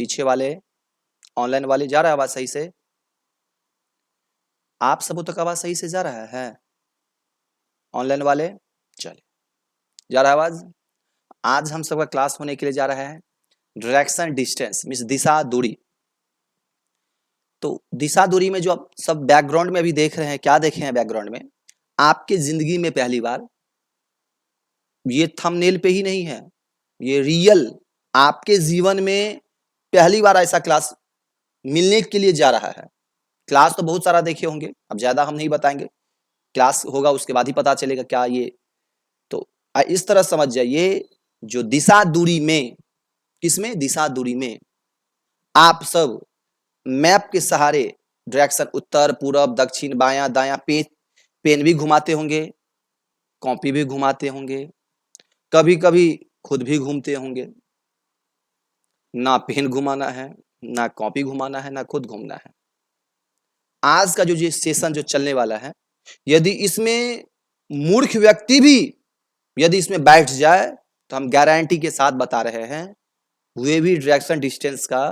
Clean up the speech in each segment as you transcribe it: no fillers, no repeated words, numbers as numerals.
पीछे वाले ऑनलाइन वाले जा रहा है आवाज सही से? आप सबों तक आवाज सही से जा रहा है? ऑनलाइन वाले चलिए, जा रहा है आवाज? आज हम सबका क्लास होने के लिए जा रहा है डायरेक्शन डिस्टेंस मीन्स दिशा दूरी। तो दिशा दूरी में जो आप सब बैकग्राउंड में अभी देख रहे हैं, क्या देखे हैं बैकग्राउंड में? आपके जिंदगी में पहली बार, ये थंबनेल पे ही नहीं है, ये रियल आपके जीवन में पहली बार ऐसा क्लास मिलने के लिए जा रहा है। क्लास तो बहुत सारा देखे होंगे, अब ज्यादा हम नहीं बताएंगे, क्लास होगा उसके बाद ही पता चलेगा क्या ये। तो इस तरह समझ जाइए, जो दिशा दूरी में, किसमें? दिशा दूरी में आप सब मैप के सहारे डायरेक्शन उत्तर पूरब दक्षिण बायां दायां पेन भी घुमाते होंगे, कॉपी भी घुमाते होंगे, कभी कभी खुद भी घूमते होंगे। ना पेन घुमाना है, ना कॉपी घुमाना है, ना खुद घूमना है। आज का जो ये सेशन जो चलने वाला है, यदि इसमें मूर्ख व्यक्ति भी यदि इसमें बैठ जाए तो हम गारंटी के साथ बता रहे हैं, वे भी डायरेक्शन डिस्टेंस का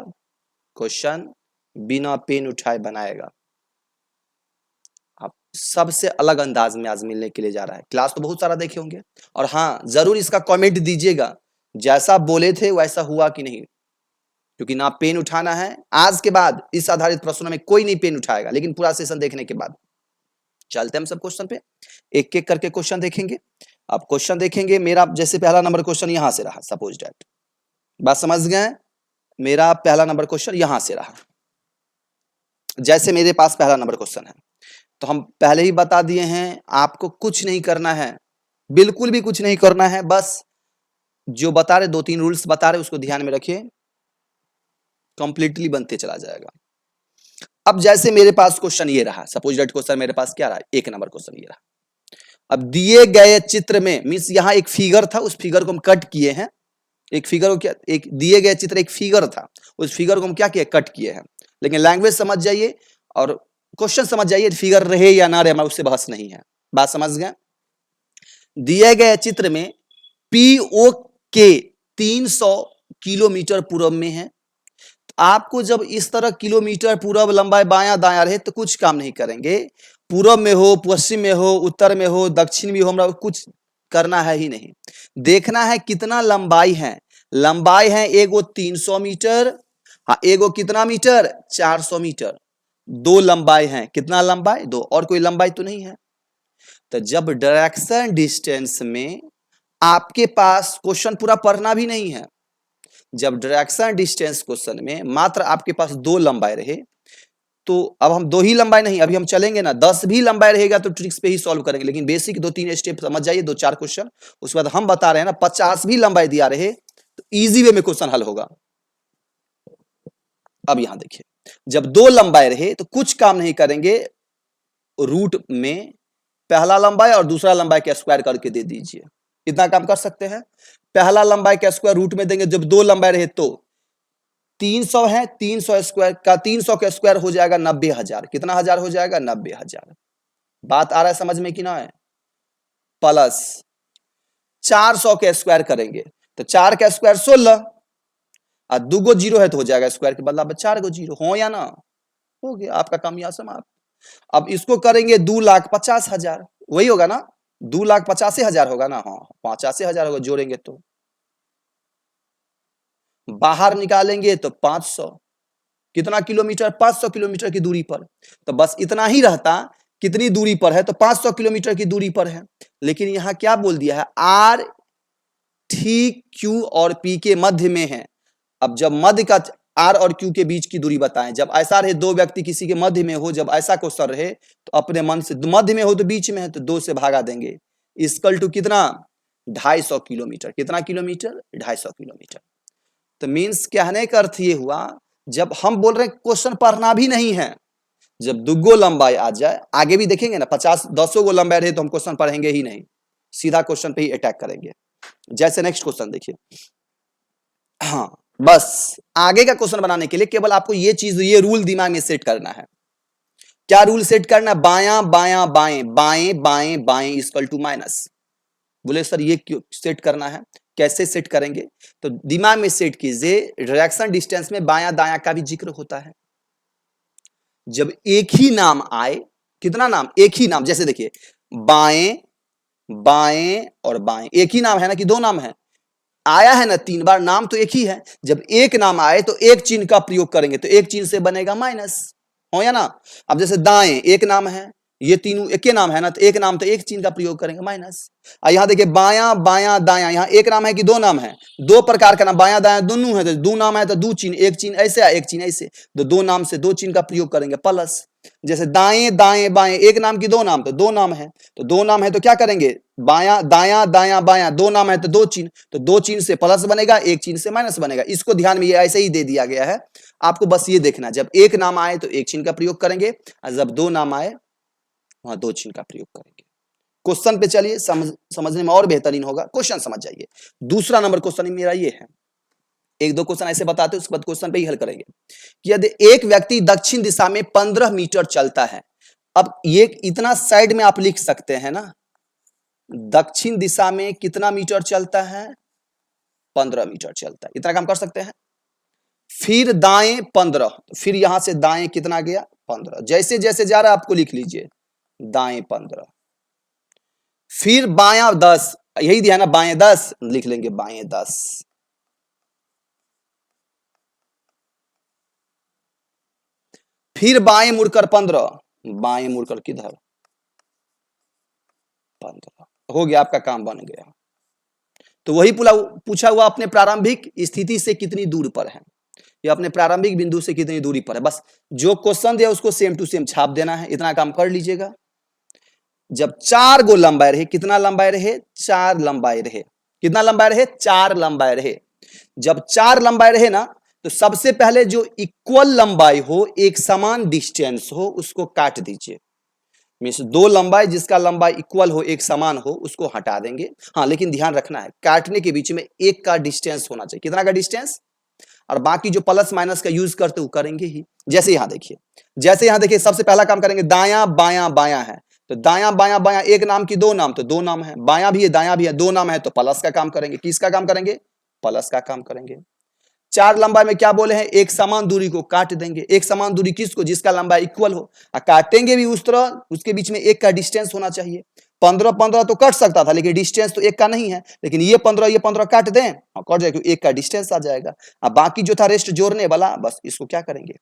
क्वेश्चन बिना पेन उठाए बनाएगा। आप सबसे अलग अंदाज में आज मिलने के लिए जा रहा है। क्लास तो बहुत सारा देखे होंगे, और हाँ जरूर इसका कमेंट दीजिएगा, जैसा बोले थे वैसा हुआ कि नहीं, क्योंकि ना पेन उठाना है। आज के बाद इस आधारित प्रश्नों में कोई नहीं पेन उठाएगा, लेकिन पूरा सेशन देखने के बाद। चलते हम सब क्वेश्चन पे, एक एक करके क्वेश्चन देखेंगे। अब क्वेश्चन देखेंगे, मेरा जैसे पहला नंबर क्वेश्चन यहां से रहा, सपोज दैट, बात समझ गए? मेरा पहला नंबर क्वेश्चन यहां से रहा, जैसे मेरे पास पहला नंबर क्वेश्चन है, तो हम पहले ही बता दिए हैं, आपको कुछ नहीं करना है, बिल्कुल भी कुछ नहीं करना है, बस जो बता रहे, 2-3 रूल्स बता रहे उसको ध्यान में रखिए, कंप्लीटली बनते चला जाएगा। अब जैसे मेरे पास क्वेश्चन ये रहा, सपोज दैट क्वेश्चन मेरे पास क्या रहा, एक नंबर क्वेश्चन ये रहा। अब दिए गए चित्र में, मींस यहां एक फिगर था, उस फिगर को हम कट किए हैं। एक फिगर को क्या, एक दिए गए चित्र एक फिगर था, उस फिगर को हम क्या किए, कट किए हैं। लेकिन लैंग्वेज समझ जाइए और क्वेश्चन समझ जाइए, फिगर रहे या ना रहे हमारा उससे बहस नहीं है, बात समझ गए? दिए गए चित्र में पीओ के 300 किलोमीटर पूरब में है। आपको जब इस तरह किलोमीटर पूरब लंबाई बायां दायां रहे तो कुछ काम नहीं करेंगे, पूरब में हो पश्चिम में हो उत्तर में हो दक्षिण में हो, हमरा कुछ करना है ही नहीं। देखना है कितना लंबाई है, लंबाई है एगो 300 मीटर, हाँ एगो कितना मीटर, 400 मीटर, दो लंबाई है। कितना लंबाई? दो, और कोई लंबाई तो नहीं है। तो जब डायरेक्शन डिस्टेंस में आपके पास क्वेश्चन पूरा पढ़ना भी नहीं है, जब डायरेक्शन डिस्टेंस क्वेश्चन में मात्र आपके पास दो लंबाई रहे, तो अब हम दो ही लंबाई नहीं, अभी हम चलेंगे ना, 10 भी लंबाई रहेगा तो ट्रिक्स पे ही सॉल्व करेंगे, लेकिन बेसिक 2-3 स्टेप समझ जाइए, 2-4 क्वेश्चन, उसके बाद हम बता रहे हैं ना 50 भी लंबाई दिया रहे तो इजी वे में क्वेश्चन हल होगा। अब यहां देखिए, जब दो लंबाई रहे तो कुछ काम नहीं करेंगे, रूट में पहला लंबाई और दूसरा लंबाई का स्क्वायर करके दे दीजिए, इतना काम कर सकते हैं। पहला लंबाई का स्क्वायर रूट में देंगे, जब दो लंबाई रहे तो 300 है, 300 स्क्वायर का 300 का स्क्वायर हो जाएगा 90,000। कितना हजार हो जाएगा? 90,000। बात आ रहा है समझ में कि ना है? प्लस 400 के स्क्वायर करेंगे तो 4 का स्क्वायर 16, और 2 गो जीरो है तो हो जाएगा स्क्वायर के बदला 4 गो जीरो, हो या ना? हो गया, आपका काम यहां समाप्त। अब इसको करेंगे 2,50,000, वही होगा ना, 2,85,000 होगा ना, हाँ 85,000 होगा, जोड़ेंगे तो बाहर निकालेंगे तो 500, कितना किलोमीटर? 500 किलोमीटर की दूरी पर। तो बस इतना ही रहता, कितनी दूरी पर है? तो 500 किलोमीटर की दूरी पर है। लेकिन यहां क्या बोल दिया है? आर ठीक क्यू और पी के मध्य में है। अब जब मध्य का आर और क्यू के बीच की दूरी बताएं, जब ऐसा रहे दो व्यक्ति किसी के मध्य में हो, जब ऐसा क्वेश्चन रहे तो अपने मन से, मध्य में हो तो बीच में है तो 2 से भागा देंगे, इक्वल टू कितना? 250 किलोमीटर। कितना किलोमीटर? 250 किलोमीटर। तो मीन्स कहने का अर्थ ये हुआ, जब हम बोल रहे हैं क्वेश्चन पढ़ना भी नहीं है, जब दुगो लंबाई आ जाए, आगे भी देखेंगे ना, 50-10 गो लंबाई रहे तो हम क्वेश्चन पढ़ेंगे ही नहीं, सीधा क्वेश्चन पे ही अटैक करेंगे। जैसे नेक्स्ट क्वेश्चन देखिए, हाँ बस आगे का क्वेश्चन बनाने के लिए केवल आपको ये चीज, ये रूल दिमाग में सेट करना है। क्या रूल सेट करना? बायां बायां बाएं, बाएं बाएं बाएं इक्वल टू माइनस। बोले सर ये क्यों सेट करना है? कैसे सेट करेंगे? तो दिमाग में सेट कीजिए, रिएक्शन डिस्टेंस में बायां दायां का भी जिक्र होता है। जब एक ही नाम आए, कितना नाम? एक ही नाम, जैसे देखिए बाएं बाएं और बाएं, एक ही नाम है ना कि दो नाम है? आया है ना 3 बार, नाम तो एक ही है। जब एक नाम आए तो एक चिन्ह का प्रयोग करेंगे, तो एक चिन्ह से बनेगा माइनस, हो या ना? अब जैसे दाएं एक नाम है, ये तीनों एक ही नाम है ना, तो एक नाम तो एक चिन्ह का प्रयोग करेंगे माइनस। और यहां देखिए बायां बायां दायां, यहां एक नाम है कि दो नाम है? दो प्रकार का नाम, बायां दायां दोनों है, तो दो नाम है तो दो चिन्ह, एक चिन्ह ऐसे एक चिन्ह ऐसे, तो दो नाम से दो चिन्ह का प्रयोग करेंगे प्लस। जैसे दाएं दाएं बाएं, एक नाम की दो नाम, तो दो नाम है, तो दो नाम है तो क्या करेंगे? बायां दायां दायां बायां, दो नाम है तो दो चिन्ह, तो दो चिन्ह से प्लस बनेगा, एक चिन्ह से माइनस बनेगा। इसको ध्यान में ये ऐसे ही दे दिया गया है, आपको बस ये देखना, जब एक नाम आए तो एक चिन्ह का प्रयोग करेंगे, और जब दो नाम आए वहां दो चिन्ह का प्रयोग करेंगे। क्वेश्चन पे चलिए, समझने में और बेहतरीन होगा, क्वेश्चन समझ जाइए। दूसरा नंबर क्वेश्चन मेरा ये है, एक दो क्वेश्चन ऐसे बताते हैं, उसके बाद क्वेश्चन पे ही हल करेंगे कि यदि एक व्यक्ति दक्षिण दिशा में 15 मीटर चलता है, अब ये इतना साइड में आप लिख सकते हैं ना, दक्षिण दिशा में कितना मीटर चलता है? 15 मीटर चलता है, इतना काम कर सकते हैं। फिर दाएं 15, तो फिर यहां से दाएं कितना गया? 15, जैसे जैसे जा रहा है आपको लिख लीजिए, दाएं 15, फिर बायां 10, यही दिया ना, बाएं 10 लिख लेंगे, बाएं 10, फिर बाएं मुड़कर 15, बाएं मुड़कर किधर? 15, हो गया, आपका काम बन गया। तो वही पूछा हुआ अपने प्रारंभिक स्थिति से कितनी दूर पर है, या अपने प्रारंभिक बिंदु से कितनी दूरी पर है, बस जो क्वेश्चन दिया उसको सेम टू सेम छाप देना है, इतना काम कर लीजिएगा। जब 4 गो लंबाई रहे, कितना लंबाई रहे? 4 लंबाई रहे, कितना लंबाई रहे? 4 लंबाई रहे। जब 4 लंबाई रहे ना, तो सबसे पहले जो इक्वल लंबाई हो, एक समान डिस्टेंस हो, उसको काट दीजिए। मीन्स दो लंबाई जिसका लंबाई इक्वल हो, एक समान हो, उसको हटा देंगे। हाँ, लेकिन ध्यान रखना है, काटने के बीच में एक का डिस्टेंस होना चाहिए। कितना का डिस्टेंस? और बाकी जो प्लस माइनस का यूज करते वो करेंगे ही। जैसे यहां देखिए, जैसे यहां देखिए, सबसे पहला काम करेंगे, दायां बायां बायां है, तो दायां बायां बायां, एक नाम की दो नाम, तो दो नाम है, बायां भी है दायां भी है, दो नाम है, तो प्लस का काम करेंगे। किसका काम करेंगे? प्लस का काम करेंगे। 4 लंबाई में क्या बोले हैं? एक समान दूरी को काट देंगे। एक समान दूरी किसको? जिसका लंबाई इक्वल हो, और काटेंगे भी उस तरह, उसके बीच में एक का डिस्टेंस होना चाहिए। 15 15 तो कट सकता था, लेकिन डिस्टेंस तो एक का नहीं है, लेकिन ये 15 काट दें, हाँ कट जाएगा, एक का डिस्टेंस आ जाएगा। अब बाकी जो था रेस्ट जोड़ने वाला, बस इसको क्या करेंगे?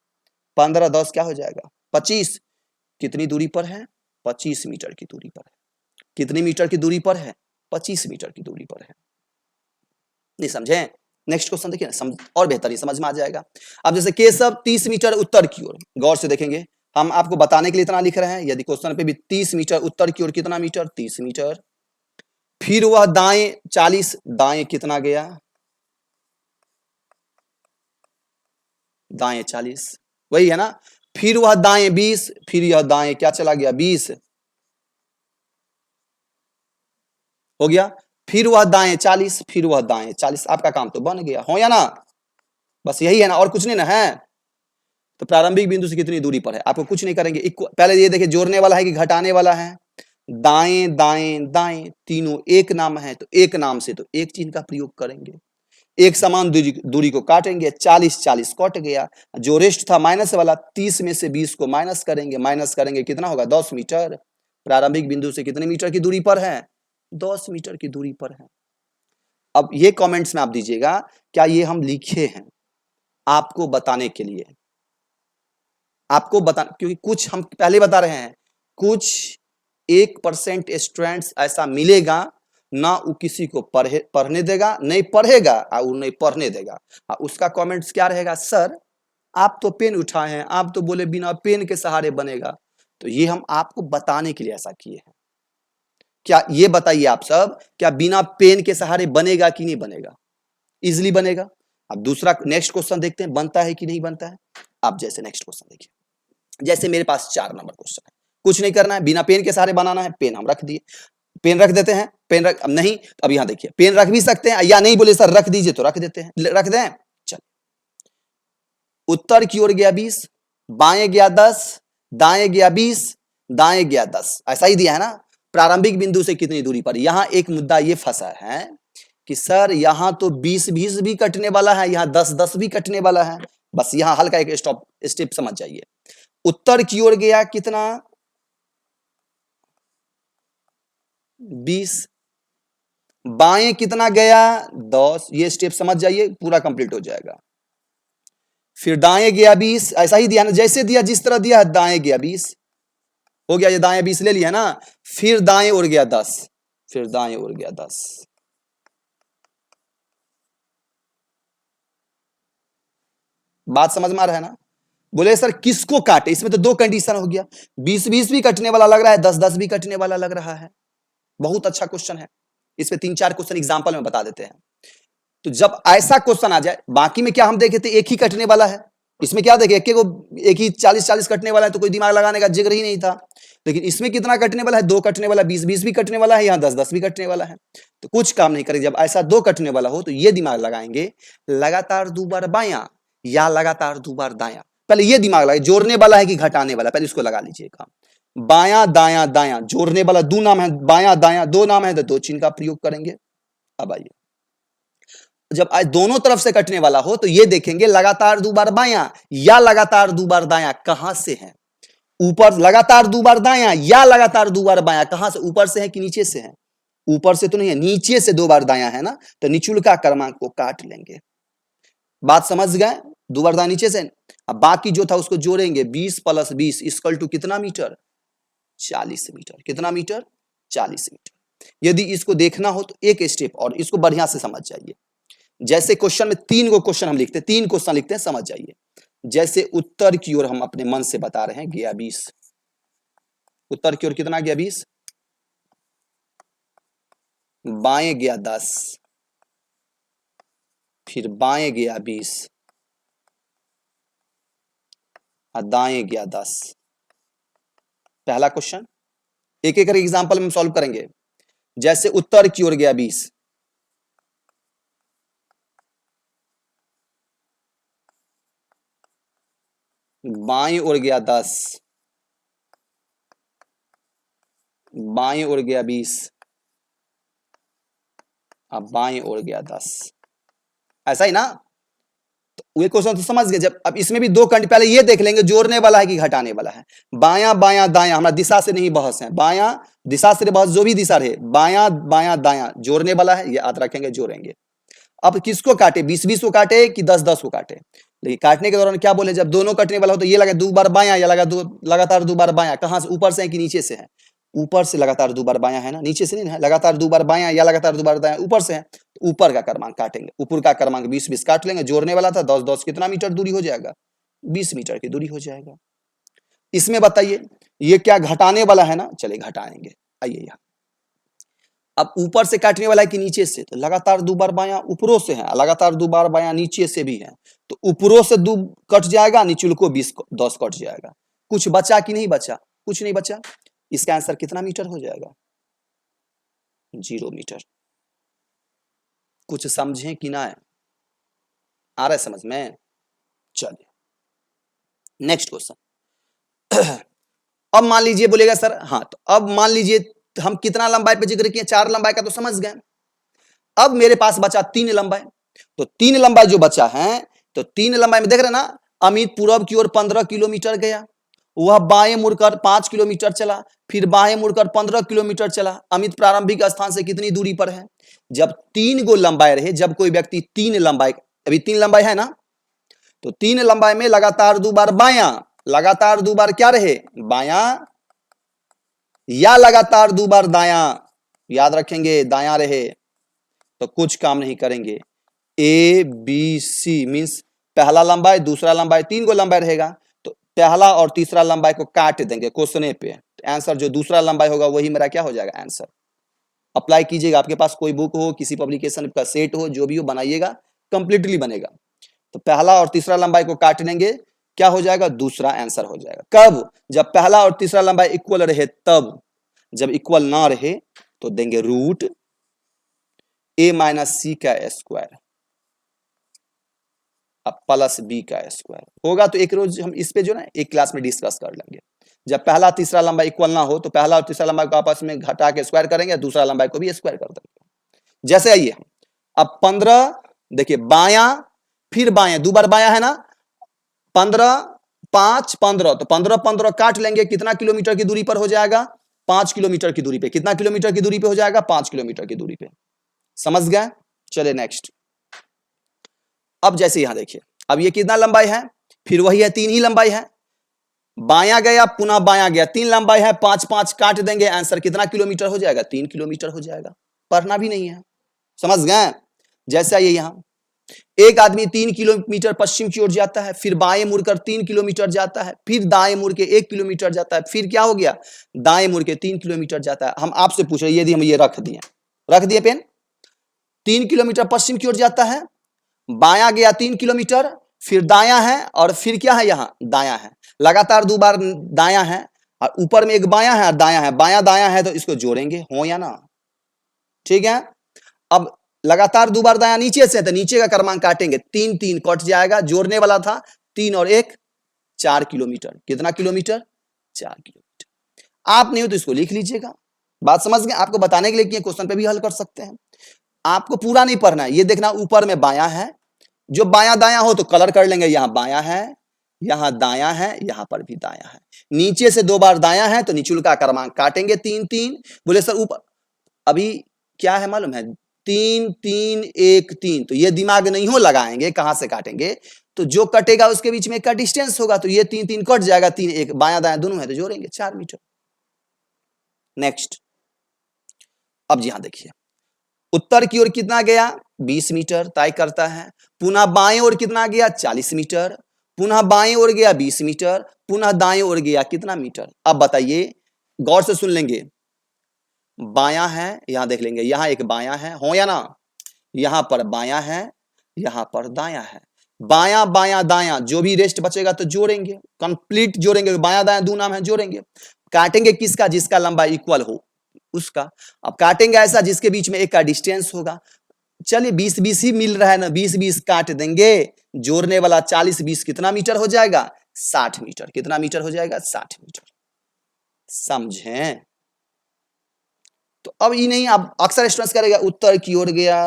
15 10 क्या हो जाएगा? 25। कितनी दूरी पर है? 25 मीटर की दूरी पर है। कितनी मीटर की दूरी पर है? 25 मीटर की दूरी पर है। नहीं समझे? नेक्स्ट क्वेश्चन देखिए, और बेहतरीन समझ में आ जाएगा। अब जैसे केशव 30 मीटर उत्तर की ओर, गौर से देखेंगे, हम आपको बताने के लिए इतना लिख रहे हैं, यदि क्वेश्चन पे भी 30 मीटर उत्तर की ओर, कितना मीटर? 30 मीटर। फिर वह दाएं 40, दाएं कितना गया? दाएं 40, वही है ना। फिर वह दाएं 20, फिर यह दाएं क्या चला गया? 20 हो गया। फिर वह दाएं 40, फिर वह दाएं 40, आपका काम तो बन गया, हो या ना? बस यही है ना, और कुछ नहीं ना है। तो प्रारंभिक बिंदु से कितनी दूरी पर है, आपको कुछ नहीं करेंगे। पहले ये देखिए, जोड़ने वाला है कि घटाने वाला है? दाएं दाएं दाएं, तीनों एक नाम है, तो एक नाम से तो एक चिन्ह का प्रयोग करेंगे। एक समान दूरी को काटेंगे, 40 40 कट गया। जो रेस्ट था माइनस वाला, 30 में से 20 को माइनस करेंगे, माइनस करेंगे कितना होगा? 10 मीटर। प्रारंभिक बिंदु से कितने मीटर की दूरी पर है? 10 मीटर की दूरी पर है। अब ये कमेंट्स में आप दीजिएगा, क्या ये हम लिखे हैं आपको बताने के लिए, आपको बता, क्योंकि कुछ हम पहले बता रहे हैं, कुछ 1% स्टूडेंट्स ऐसा मिलेगा ना, वो किसी को पढ़ने देगा, नहीं पढ़ेगा, और वो नहीं पढ़ने देगा। उसका कमेंट्स क्या रहेगा? सर आप तो पेन उठाए हैं, आप तो बोले बिना पेन के सहारे बनेगा। तो ये हम आपको बताने के लिए ऐसा किए हैं। क्या ये बताइए आप सब, क्या बिना पेन के सहारे बनेगा कि नहीं बनेगा? इजिली बनेगा। अब दूसरा नेक्स्ट क्वेश्चन देखते हैं, बनता है कि नहीं बनता है। आप जैसे नेक्स्ट क्वेश्चन देखिए, जैसे मेरे पास 4 नंबर क्वेश्चन है, कुछ नहीं करना है, बिना पेन के सहारे बनाना है। पेन हम रख दिए, पेन रख देते हैं, पेन रख, अब नहीं तो अब यहां देखिए, पेन रख भी सकते हैं, या नहीं बोले सर रख दीजिए तो रख देते हैं, रख दें। चल, उत्तर की ओर गया 20, बाएं गया 10, दाएं गया 20, दाएं गया 10, ऐसा ही दिया है ना। प्रारंभिक बिंदु से कितनी दूरी पर? यहां एक मुद्दा ये फंसा है कि सर यहाँ तो 20-20 भी कटने वाला है, यहाँ 10-10 भी कटने वाला है। बस यहाँ हल्का एक स्टेप समझ जाइए। उत्तर की ओर गया कितना 20, बाएं कितना गया 10, ये स्टेप समझ जाइए, पूरा कंप्लीट हो जाएगा। फिर दाएं गया 20, ऐसा ही दिया ना, जैसे दिया जिस तरह दिया, दाएं गया 20 हो गया, ये दाएं 20 ले लिया ना। फिर दाएं उड़ गया 10, फिर दाएं उड़ गया 10। बात समझ में आ रहा है ना? बोले सर किसको काटे, इसमें तो दो कंडीशन हो गया, 20-20 भी कटने वाला लग रहा है, 10-10 भी कटने वाला लग रहा है। बहुत अच्छा क्वेश्चन है, इस पे 3-4 क्वेश्चन एग्जांपल में बता देते हैं। तो जब ऐसा क्वेश्चन आ जाए, बाकी में क्या हम देखे थे, एक ही कटने वाला है, इसमें क्या देखे एक ही 40-40 कटने वाला है, तो कोई दिमाग लगाने का जिक्र ही नहीं था। लेकिन इसमें कितना कटने वाला है, 2 कटने वाला, 20-20 भी कटने वाला है, यहाँ 10-10 भी कटने वाला है, तो कुछ काम नहीं करेंगे। जब ऐसा 2 कटने वाला हो तो ये दिमाग लगाएंगे, लगातार 2 बार बायां या लगातार 2 बार दायां। पहले ये दिमाग लगाए, जोड़ने वाला है कि घटाने वाला, पहले इसको लगा लीजिए काम। बायां दायां दायां, जोड़ने वाला 2 नाम है, बायां दायां 2 नाम है, तो 2 चिन्ह का प्रयोग करेंगे। अब आइए, जब आज दोनों तरफ से कटने वाला हो तो ये देखेंगे लगातार 2 बार बायां या लगातार 2 बार दायां कहां से है। ऊपर लगातार 2 बार दायां या लगातार 2 बार बायां कहां से, ऊपर से है कि नीचे से है? ऊपर से तो नहीं है, नीचे से 2 बार दायां है ना, तो निचुल का क्रमांक को काट लेंगे। बात समझ गए? 2 बार दायां नीचे से, अब बाकी जो था उसको जोड़ेंगे, 20 + 20 इक्वल टू कितना मीटर, 40 मीटर। कितना मीटर, 40 मीटर। यदि इसको देखना हो तो एक स्टेप और, इसको बढ़िया से समझ जाइए। जैसे क्वेश्चन में 3 गो क्वेश्चन हम लिखते हैं, 3 क्वेश्चन लिखते हैं, समझ जाइए। जैसे उत्तर की ओर हम अपने मन से बता रहे हैं, गया 20, उत्तर की ओर कितना गया 20, बाएं गया 10, फिर बाएं गया 20, और दाएं गया 10। पहला क्वेश्चन एक एक एग्जांपल में सॉल्व करेंगे। जैसे उत्तर की ओर गया 20, बाएं ओर गया 10, बाएं ओर गया 20, अब बाएं ओर गया 10। ऐसा ही ना? तो ये क्वेश्चन तो समझ गए। जब अब इसमें भी 2 कंडीशन, पहले ये देख लेंगे जोड़ने वाला है कि घटाने वाला है। बायां बायां दायां, हमारा दिशा से नहीं बहस है, बायां दिशा से बहस, जो भी दिशा रहे, बायां बायां दायां जोड़ने वाला है, ये याद रखेंगे, जोड़ेंगे। अब किसको काटे, 20-20 को काटे कि 10-10 को काटे? लेकिन काटने के दौरान क्या बोले, जब दोनों कटने वाला हो तो ये लगा 2 बार बायां या लगातार 2 बार बायां, कहां से, ऊपर से है कि नीचे से है? ऊपर से लगातार 2 बार बायां है ना, नीचे से नहीं है। लगातार 2 बार बायां या लगातार 2 बार दायां, ऊपर से है, तो ऊपर का क्रमांक काटेंगे। ऊपर का क्रमांक 20-20 काट लेंगे, जोड़ने वाला था 10-10, कितना मीटर दूरी हो जाएगा, 20 मीटर की दूरी हो जाएगा। इसमें बताइए ये क्या घटाने वाला है ना, चलिए घटाएंगे। आइए यहाँ, अब ऊपर से काटने वाला है कि नीचे से, तो लगातार 2 बार बायां ऊपरों से है, लगातार 2 बार बायां नीचे से भी है, तो ऊपरों से 2 कट जाएगा, नीचे को 20-10 कट जाएगा। कुछ बचा कि नहीं बचा? कुछ नहीं बचा। इसका आंसर कितना मीटर हो जाएगा, 0 मीटर। कुछ समझें कि ना? आ रहा है समझ में? चलिए नेक्स्ट क्वेश्चन। अब मान लीजिए बोलेगा सर, हाँ तो अब मान लीजिए हम कितना लंबाई पे जिक्र किए, 4 लंबाई का तो समझ गए। अब मेरे पास बचा 3 लंबाई, तो 3 लंबाई जो बचा है, तो 3 लंबाई में देख रहे ना, अमित पूरब की ओर 15 किलोमीटर गया, वह बाएं मुड़कर 5 किलोमीटर चला, फिर बाएं मुड़कर 15 किलोमीटर चला। अमित प्रारंभिक स्थान से कितनी दूरी पर है? जब 3 गो लंबाई रहे, जब कोई व्यक्ति 3 लंबाई, अभी 3 लंबाई है ना, तो 3 लंबाई में लगातार 2 बार बायां, लगातार 2 बार क्या रहे, बायां, या लगातार 2 बार दायां, याद रखेंगे दायां रहे, तो कुछ काम नहीं करेंगे। ए बी सी मीन्स पहला लंबाई, दूसरा लंबाई, 3 गो लंबाई रहेगा, तो पहला और तीसरा लंबाई को काट देंगे क्वेश्चन पे, तो आंसर जो दूसरा लंबाई होगा वही मेरा क्या हो जाएगा, आंसर। अप्लाई कीजिएगा, आपके पास कोई बुक हो, किसी पब्लिकेशन का सेट हो, जो भी हो बनाइएगा, कंप्लीटली बनेगा। तो पहला और तीसरा लंबाई को काट लेंगे, क्या हो जाएगा, दूसरा आंसर हो जाएगा। कब? जब पहला और तीसरा लंबाई इक्वल रहे तब, जब इक्वल ना रहे तो देंगे रूट a माइनस सी का स्क्वायर अब प्लस बी का स्क्वायर होगा। तो एक रोज हम इस पे जो ना एक क्लास में डिस्कस कर लेंगे। जब पहला तीसरा लंबाई इक्वल ना हो तो पहला और तीसरा लंबाई को आपस में घटा के स्क्वायर करेंगे, दूसरा लंबाई को भी स्क्वायर कर देंगे। जैसे आइए अब 15 देखिए बायां फिर बायां, दो बार बायां है ना, 15 5 15, तो 15 15 काट लेंगे, कितना किलोमीटर की दूरी पर हो जाएगा, 5 किलोमीटर की दूरी पे। कितना किलोमीटर की दूरी पे हो जाएगा, 5 किलोमीटर की दूरी पे। समझ गए? चले नेक्स्ट। अब जैसे यहां देखिए, अब ये कितना लंबाई है, फिर वही है 3 ही लंबाई है, बायां गया पुनः बायां गया, 3 लंबाई है, 5 5 काट देंगे, आंसर कितना किलोमीटर हो जाएगा, 3 किलोमीटर हो जाएगा। पढ़ना भी नहीं है, समझ गए? जैसे आइए यहां, एक आदमी 3 किलोमीटर पश्चिम की ओर जाता है, फिर बाएं मुड़कर 3 किलोमीटर जाता है, फिर दाएं मुड़ के 1 किलोमीटर जाता है, फिर क्या हो गया, दाएं मुड़ के 3 किलोमीटर जाता है। हम आपसे पूछ रहे, यदि हम ये रख दिए पेन, 3 किलोमीटर पश्चिम की ओर जाता है, बायां गया 3 किलोमीटर, फिर दायां है, और फिर क्या है, यहां दायां है, लगातार 2 बार दायां है, और ऊपर में एक बायां है और दायां है, बायां दायां है, तो इसको जोड़ेंगे, हो या ना? ठीक है। अब लगातार 2 बार दायां नीचे से, तो नीचे का क्रमांक काटेंगे, 3 3 कट जाएगा, जोड़ने वाला था 3 और 1 4 किलोमीटर। कितना किलोमीटर, 4 किलोमीटर। आप नहीं हो तो इसको लिख लीजिएगा। बात समझ गए? आपको बताने के लिए कि क्वेश्चन पे भी हल कर सकते हैं, आपको पूरा नहीं पढ़ना है। ये देखना ऊपर में बायां है, जो बायां दायां हो तो कलर कर लेंगे, यहां बायां है, यहां दायां है, यहां पर भी दायां है, नीचे से 2 बार दायां है, तो निचुल का क्रमांक काटेंगे 3 3। बोले सर ऊपर अभी क्या है मालूम है, 3 3 1 3, तो ये दिमाग नहीं हो लगाएंगे, कहां से काटेंगे, तो जो कटेगा उसके बीच में का डिस्टेंस होगा, तो ये 3 3 कट जाएगा, 3 1 बायां दायां दोनों है, तो जोड़ेंगे 4 मीटर। नेक्स्ट। अब यहां देखिए, उत्तर की ओर कितना गया, 20 मीटर तय करता है, पुनः बाएं ओर कितना गया, 40 मीटर, पुनः बाएं ओर गया 20 मीटर, पुनः दाएं ओर गया कितना मीटर। अब बताइए, गौर से सुन लेंगे, बायां है, यहां देख लेंगे, यहां एक बायां है, हो या ना, यहां पर बायां है, यहां पर दायां है, बायां बायां दायां, जो भी रेस्ट बचेगा तो जोड़ेंगे, कंप्लीट जोड़ेंगे, बायां दायां दो नाम है, जोड़ेंगे, काटेंगे किसका, जिसका लंबाई इक्वल हो उसका। अब काटेंगे ऐसा जिसके बीच में एक का डिस्टेंस होगा, चलिए 20 20 ही मिल रहा है ना, 20 20 काट देंगे, जोड़ने वाला 40 20 कितना मीटर हो जाएगा, 60 मीटर। कितना मीटर हो जाएगा, 60 मीटर। समझें? तो अब ये नहीं, आप अक्सर स्ट्रेस करेगा, उत्तर की ओर गया,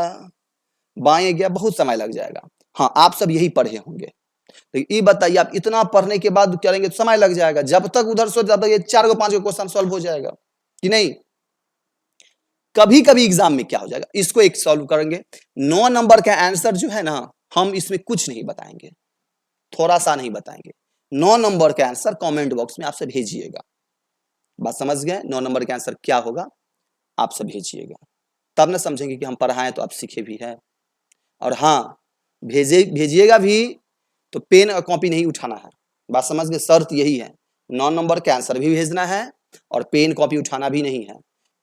बाएं गया, बहुत समय लग जाएगा। हाँ, आप सब यही पढ़े होंगे, लेकिन ये बताइए, आप इतना पढ़ने के बाद करेंगे तो समय लग जाएगा, जब तक उधर से जब तक ये 4 को 5 को क्वेश्चन सॉल्व हो जाएगा कि नहीं। कभी कभी एग्जाम में क्या हो जाएगा, इसको एक सॉल्व करेंगे, 9 नंबर का आंसर जो है ना, हम इसमें कुछ नहीं बताएंगे, थोड़ा सा नहीं बताएंगे, 9 नंबर का आंसर कमेंट बॉक्स में आपसे भेजिएगा। बात समझ गए? 9 नंबर का आंसर क्या होगा आप सब भेजिएगा, तब ना समझेंगे कि हम पढ़ाएं तो आप सीखे भी है। और हाँ, भेजिएगा भी तो पेन और कॉपी नहीं उठाना है। बात समझ गए? शर्त यही है, 9 नंबर का आंसर भी भेजना है और पेन कॉपी उठाना भी नहीं है,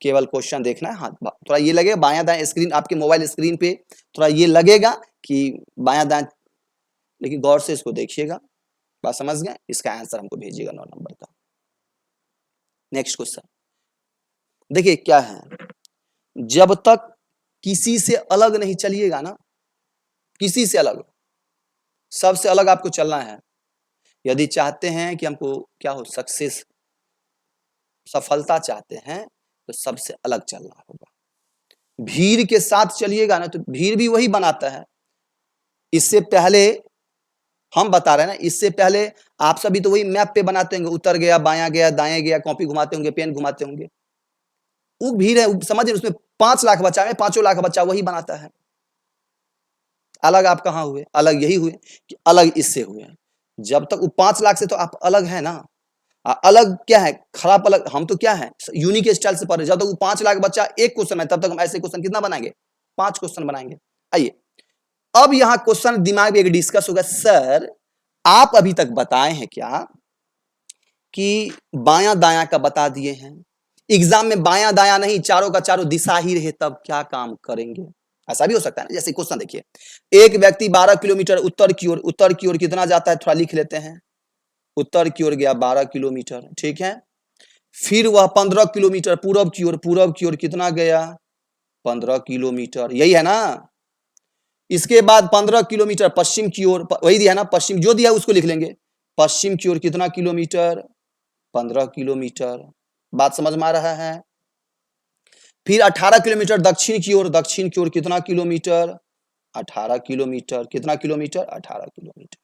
केवल क्वेश्चन देखना है। हाँ, थोड़ा ये लगेगा बायां दाएं स्क्रीन, आपके मोबाइल स्क्रीन पे थोड़ा ये लगेगा कि बायां दाएं, लेकिन गौर से इसको देखिएगा। बात समझ गए? इसका आंसर हमको भेजिएगा 9 नंबर का। नेक्स्ट क्वेश्चन देखिए क्या है, जब तक किसी से अलग नहीं चलिएगा ना, किसी से अलग, सबसे अलग आपको चलना है। यदि चाहते हैं कि हमको क्या हो, सक्सेस, सफलता चाहते हैं, तो सबसे अलग चलना होगा। भीड़ के साथ चलिएगा ना, तो भीड़ भी वही बनाता है। इससे पहले हम बता रहे हैं ना, इससे पहले आप सभी तो वही मैप पे बनाते होंगे, उतर गया, बायां गया, दाएं गया, कॉपी घुमाते होंगे, पेन घुमाते होंगे। वो भीड़ है, समझिए, उसमें 5 लाख बच्चा है, 5 लाख बच्चा वही बनाता है। अलग आप कहां हुए, अलग यही हुए कि अलग इससे हुए। जब तक वो 5 लाख से तो आप अलग है ना, अलग क्या है, खराब अलग, हम तो क्या है, यूनिक स्टाइल से पढ़ रहे। जब तक वो 5 लाख बच्चा एक क्वेश्चन है, तब तक हम ऐसे क्वेश्चन कितना बनाएंगे, 5 क्वेश्चन बनाएंगे। आइए, अब यहां क्वेश्चन दिमाग में एक डिस्कस होगा, सर आप अभी तक बताए हैं क्या कि बायां दायां का बता दिए हैं, एग्जाम में बायां दायां नहीं, चारों का चारों दिशा ही रहे, तब क्या काम करेंगे। ऐसा भी हो सकता है ना, जैसे क्वेश्चन देखिए, एक व्यक्ति 12 किलोमीटर उत्तर की ओर कितना जाता है, थोड़ा लिख लेते हैं। उत्तर की ओर गया 12 किलोमीटर, ठीक है। फिर वह 15 किलोमीटर पूरब की ओर कितना गया, 15 किलोमीटर, यही है ना। इसके बाद 15 किलोमीटर पश्चिम की ओर, वही दिया ना, पश्चिम जो दिया उसको लिख लेंगे, पश्चिम की ओर कितना किलोमीटर, 15 किलोमीटर। बात समझ में आ रहा है? फिर 18 किलोमीटर दक्षिण की ओर, दक्षिण की ओर कितना किलोमीटर, 18 किलोमीटर, कितना किलोमीटर, 18 किलोमीटर।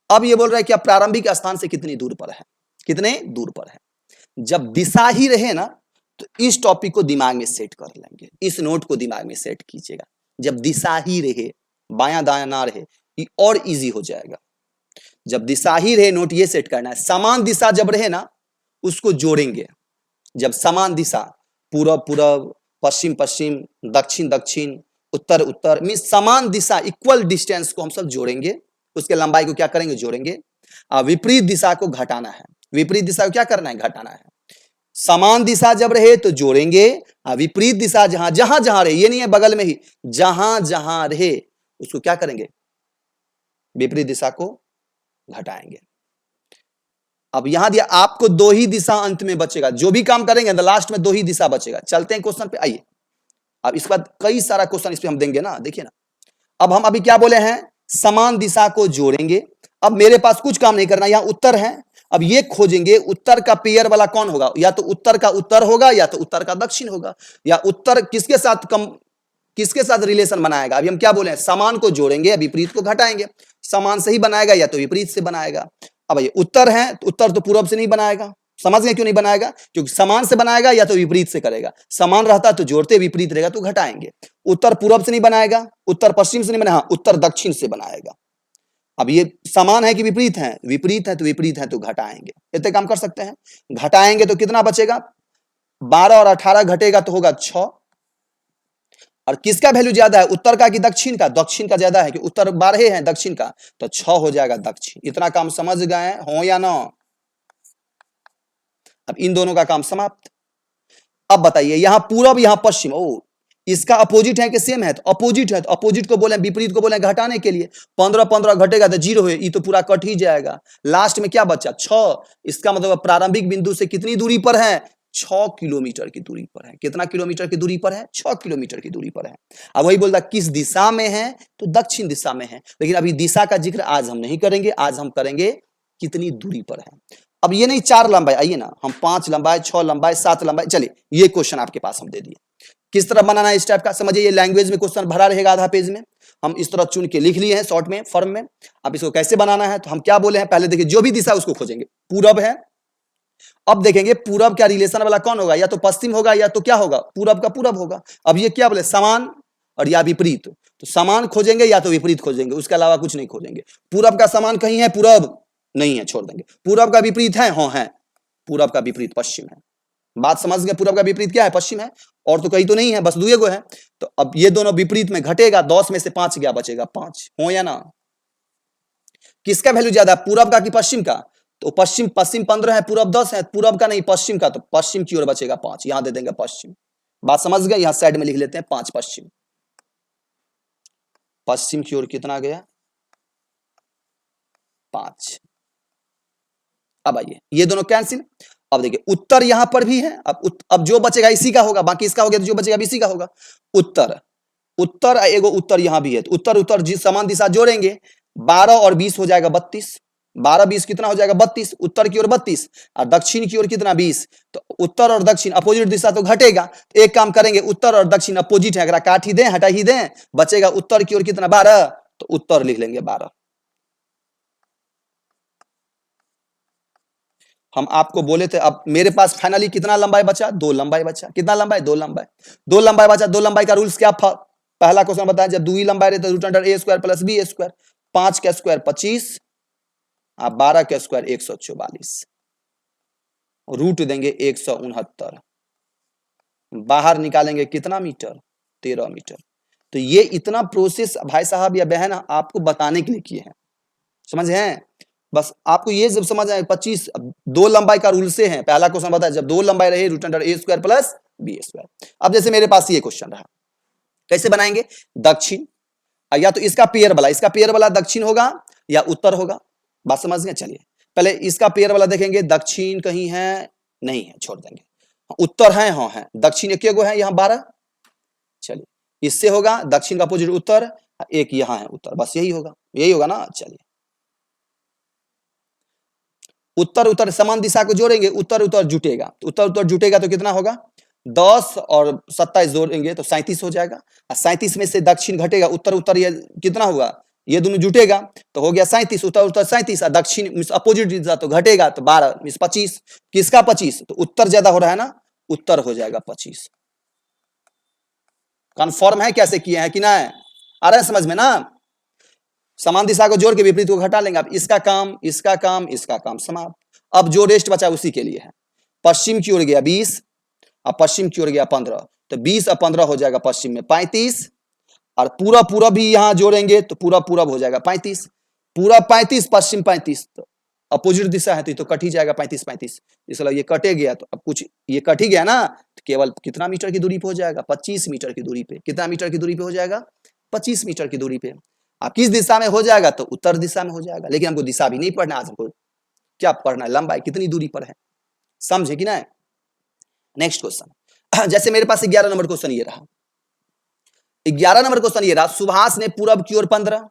अब ये बोल रहा है कि आप प्रारंभिक स्थान से कितनी दूर पर है, कितने दूर पर है। जब दिशा ही रहे ना तो इस टॉपिक को दिमाग में सेट कर लेंगे, इस नोट को दिमाग में सेट कीजिएगा। जब दिशा ही रहे, बायां दायां ना रहे, ये और इजी हो जाएगा। जब दिशा ही रहे, नोट ये सेट करना है। समान दिशा जब रहे ना उसको जोड़ेंगे। जब समान दिशा, पूरब पूरब, पश्चिम पश्चिम, दक्षिण दक्षिण, उत्तर उत्तर, मीन समान दिशा, इक्वल डिस्टेंस को हम सब जोड़ेंगे। उसके लंबाई को क्या करेंगे, जोड़ेंगे। विपरीत दिशा को घटाना है, विपरीत दिशा को क्या करना है, घटाना है। समान दिशा जब रहे तो जोड़ेंगे, विपरीत दिशा जहां जहां रहे, ये नहीं है बगल में ही, जहां जहां रहे उसको क्या करेंगे, विपरीत दिशा को घटाएंगे। अब यहां दिया आपको दो ही दिशा अंत में बचेगा, जो भी काम करेंगे लास्ट में दो ही दिशा बचेगा। चलते हैं क्वेश्चन पे, आइए। अब इसके बाद कई सारा क्वेश्चन इस पे हम देंगे ना, देखिए ना। अब हम अभी क्या बोले हैं, समान दिशा को जोड़ेंगे। अब मेरे पास कुछ काम नहीं करना, यहां उत्तर है। अब ये खोजेंगे उत्तर का पेयर वाला कौन होगा, या तो उत्तर का उत्तर होगा या तो उत्तर का दक्षिण होगा, या उत्तर किसके साथ किसके साथ रिलेशन बनाएगा। अभी हम क्या बोले हैं, समान को जोड़ेंगे, विपरीत को घटाएंगे। समान से ही बनाएगा या तो विपरीत से बनाएगा। अब ये उत्तर है तो उत्तर तो पूरब से नहीं बनाएगा, समझ गए क्यों नहीं बनाएगा, क्योंकि समान से बनाएगा या तो विपरीत से करेगा। समान रहता तो जोड़ते, विपरीत रहेगा तो घटाएंगे। उत्तर पूरब से नहीं बनाएगा, उत्तर पश्चिम से नहीं बनाएगा, उत्तर दक्षिण से बनाएगा। अब ये समान है कि विपरीत है, विपरीत है तो विपरीत है तो घटाएंगे। इतने काम कर सकते हैं। घटाएंगे तो कितना बचेगा, 12 और 18 घटेगा तो होगा 6। और किसका वैल्यू ज्यादा है, उत्तर का कि दक्षिण का, दक्षिण का ज्यादा है कि उत्तर 12 है दक्षिण का, तो 6 हो जाएगा दक्षिण। इतना काम समझ गए हो या ना। अब इन दोनों का काम समाप्त। अब बताइए, यहां पूरब यहां पश्चिम, ओ इसका अपोजिट है कि सेम है, तो अपोजिट है, तो अपोजिट को बोले, विपरीत को बोले घटाने के लिए। 15 15 घटेगा तो 0 है, ये तो पूरा कट ही जाएगा। लास्ट में क्या बचा, 6। इसका मतलब प्रारंभिक बिंदु से कितनी दूरी पर है, 6 किलोमीटर की दूरी पर है। कितना किलोमीटर की दूरी पर है, 6 किलोमीटर की दूरी पर है। अब वही बोलता किस दिशा में है, तो दक्षिण दिशा में है। लेकिन अभी दिशा का जिक्र आज हम नहीं करेंगे, आज हम करेंगे कितनी दूरी पर है। अब ये नहीं 4 लंबाई, आइए ना हम 5 लंबाई, 6 लंबाई, 7 लंबाई। चलिए ये क्वेश्चन आपके पास हम दे दिए, किस तरह बनाना है इस टाइप का, समझिए। ये लैंग्वेज में क्वेश्चन भरा रहेगा आधा पेज में, हम इस तरह चुन के लिख लिए हैं शॉर्ट में, फॉर्म में। अब इसको कैसे बनाना है, तो हम क्या बोले हैं, पहले देखिए जो भी दिशा उसको खोजेंगे। पूरब है, अब देखेंगे पूरब का रिलेशन वाला कौन होगा, या तो पश्चिम होगा या तो क्या होगा, पूरब का पूरब होगा। अब ये क्या बोले, समान और या विपरीत, तो समान खोजेंगे या तो विपरीत खोजेंगे, उसके अलावा कुछ नहीं खोजेंगे। पूरब का समान कहीं है, पूरब नहीं है, छोड़ देंगे। पूरब का विपरीत है, हाँ है, पूरब का विपरीत पश्चिम है। बात समझ गए, पूरब का विपरीत क्या है, पश्चिम है, और तो कहीं तो नहीं है, बस दुए गो है। तो अब ये दोनों विपरीत में घटेगा, 10 में से 5 गया, बचेगा 5, हो या ना। किसका वैल्यू ज्यादा, पूरब का कि पश्चिम का, तो पश्चिम 15 है, पूरब 10 है, पूरब का नहीं पश्चिम का, तो पश्चिम की ओर बचेगा 5, यहां दे देंगे पश्चिम। बात समझ गए, यहां साइड में लिख लेते हैं 5 पश्चिम। पश्चिम की ओर कितना गया, 5। अब आइए ये दोनों कैंसिल। अब देखिए उत्तर यहां पर भी है, अब जो बचेगा इसी का होगा, बाकी इसका हो गया, तो जो बचेगा इसी का होगा। उत्तर उत्तर एगो उत्तर यहां भी है, तो उत्तर उत्तर समान दिशा जोड़ेंगे, 12 और 20 हो जाएगा 32। 12 20 कितना हो जाएगा, 32। उत्तर की ओर 32 और दक्षिण की ओर कितना, 20। तो उत्तर और दक्षिण अपोजिट दिशा तो घटेगा। तो एक काम करेंगे, उत्तर और दक्षिण अपोजिट है, अगर काट ही दें, हटा ही दें, बचेगा उत्तर की ओर कितना, 12। तो उत्तर लिख लेंगे 12। हम आपको बोले थे, अब मेरे पास फाइनली कितना लंबाई बचा, 2 लंबाई बचा। कितना लंबाई, 2 लंबाई। 2 लंबाई बचा, 2 लंबाई का रूल्स क्या, पहला क्वेश्चन बताया, जब 2 ही लंबाई रहते रूट अंडर ए स्क्वायर प्लस बी स्क्वायर। 5 का स्क्वायर 25, 12 का स्क्वायर 144, रूट देंगे 169, बाहर निकालेंगे कितना मीटर, 13 मीटर। तो ये इतना प्रोसेस भाई साहब या बहन आपको बताने के लिए किए हैं, समझ हैं। बस आपको ये जब समझ आए, 25 2 लंबाई का रूल से है। पहला क्वेश्चन बताया, जब 2 लंबाई रहे रूट अंडर ए स्क्वायर प्लस बी स्क्वायर। अब जैसे मेरे पास ये क्वेश्चन रहा, कैसे बनाएंगे, दक्षिण, या तो इसका पेयर वाला दक्षिण होगा या उत्तर होगा। बात समझ गए। चलिए पहले इसका पेयर वाला देखेंगे, दक्षिण कहीं है, नहीं है, छोड़ देंगे। उत्तर है, हाँ है, दक्षिण एक गो है, यहाँ 12। चलिए इससे होगा दक्षिण का अपोजिट उत्तर, एक यहाँ है उत्तर, बस यही होगा ना। चलिए उत्तर उत्तर समान दिशा को जोड़ेंगे, उत्तर उत्तर जुटेगा, तो उत्तर उत्तर जुटेगा तो कितना होगा, 10 और 27 जोड़ेंगे तो 37 हो जाएगा। और 37 में से दक्षिण घटेगा, उत्तर उत्तर ये कितना हुआ, ये दोनों जुटेगा तो हो गया 37, उत्तर उत्तर 37, और दक्षिण अपोजिट दिशा तो घटेगा तो 12 मीन्स 25। किसका 25, तो उत्तर ज्यादा हो रहा है ना, उत्तर हो जाएगा 25। कन्फर्म है कैसे किए हैं कि ना, आ रहा है समझ में ना। समान दिशा को जोड़ के विपरीत को घटा लेंगे। अब इसका काम, इसका काम, इसका काम समाप्त। अब जो रेस्ट बचा उसी के लिए है। पश्चिम की ओर गया 20 और पश्चिम की ओर गया 15, तो 20 और 15 हो जाएगा पश्चिम में 35, और पूरा पूरा भी यहां जोड़ेंगे तो पूरा पूरा हो जाएगा 35, पूरा 35 पश्चिम 35, तो अपोजिट दिशा है तो कट ही जाएगा 35 35, इसलिए ये कटे गया तो अब कुछ ये कट ही गया ना, तो केवल कितना मीटर की दूरी पे हो जाएगा, 25 मीटर की दूरी पे। कितना मीटर की दूरी पे हो जाएगा, 25 मीटर की दूरी पे। अब किस दिशा में हो जाएगा, तो उत्तर दिशा में हो जाएगा। लेकिन हमको दिशा भी नहीं पढ़ना, आज हमको क्या पढ़ना है, लंबाई कितनी दूरी पर है, समझे कि ना। नेक्स्ट क्वेश्चन, जैसे मेरे पास 11 नंबर क्वेश्चन ये रहा, 11 नंबर क्वेश्चन ये रहा, सुभाष ने पूरब की ओर 15,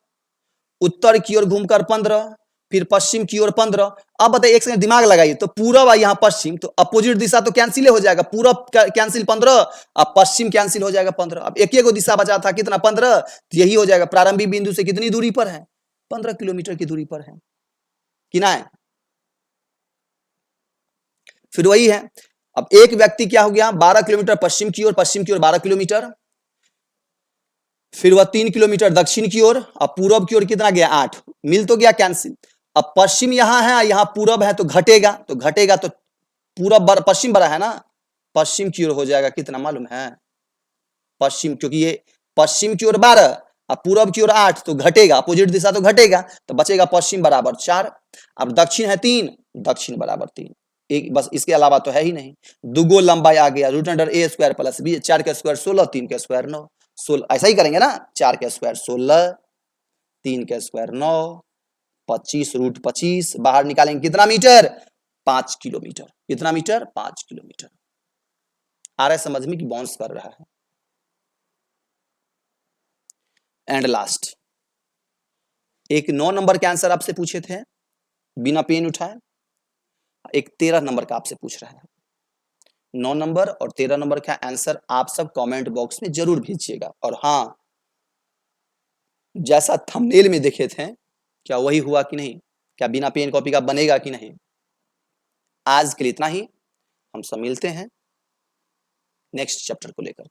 उत्तर की ओर घूमकर 15, फिर पश्चिम की ओर 15। अब बताइए, एक सेकंड दिमाग लगाइए, तो पूरब और यहां पश्चिम, तो अपोजिट दिशा तो कैंसिल हो जाएगा, पूरब कैंसिल 15 अब पश्चिम कैंसिल हो जाएगा 15। अब एक ही दिशा बचा था, कितना 15, तो यही हो जाएगा। प्रारंभिक बिंदु से कितनी दूरी पर है, 15 किलोमीटर की दूरी पर है कि ना। फिर वही है, अब एक व्यक्ति क्या हो गया 12 किलोमीटर पश्चिम की ओर, पश्चिम की ओर 12 किलोमीटर, फिर वह 3 किलोमीटर दक्षिण की ओर, अब पूरब की ओर कितना गया 8, मिल तो गया कैंसिल। अब पश्चिम यहां है, यहां पूरब है तो घटेगा, तो घटेगा तो पूरब पश्चिम बड़ा है ना, पश्चिम की ओर हो जाएगा कितना मालूम है, पश्चिम, क्योंकि ये पश्चिम की ओर 12 और पूरब की ओर 8, तो घटेगा, अपोजिट दिशा तो घटेगा, तो बचेगा पश्चिम बराबर 4। अब दक्षिण है 3, दक्षिण बराबर 3, एक बस, इसके अलावा तो है ही नहीं। दुगो लंबाई आ गया, रूट अंडर ए स्क्वायर प्लस बी, 4 का स्क्वायर 16, 3 का स्क्वायर 9, 16 ऐसा ही करेंगे ना, 4 का स्क्वायर 16, 3 का स्क्वायर 9, 25 रूट 25, बाहर निकालेंगे कितना मीटर, 5 किलोमीटर। कितना मीटर, 5 किलोमीटर। आ रहा है समझ में कि बाउंस कर रहा है। एंड लास्ट, एक 9 नंबर के आंसर आपसे पूछे थे बिना पेन उठाए, एक 13 नंबर का आपसे पूछ रहा है। 9 नंबर और 13 नंबर का आंसर आप सब कमेंट बॉक्स में जरूर भेजिएगा। और हाँ, जैसा थंबनेल में देखे थे क्या वही हुआ कि नहीं, क्या बिना पेन कॉपी का बनेगा कि नहीं। आज के लिए इतना ही, हम सब मिलते हैं नेक्स्ट चैप्टर को लेकर।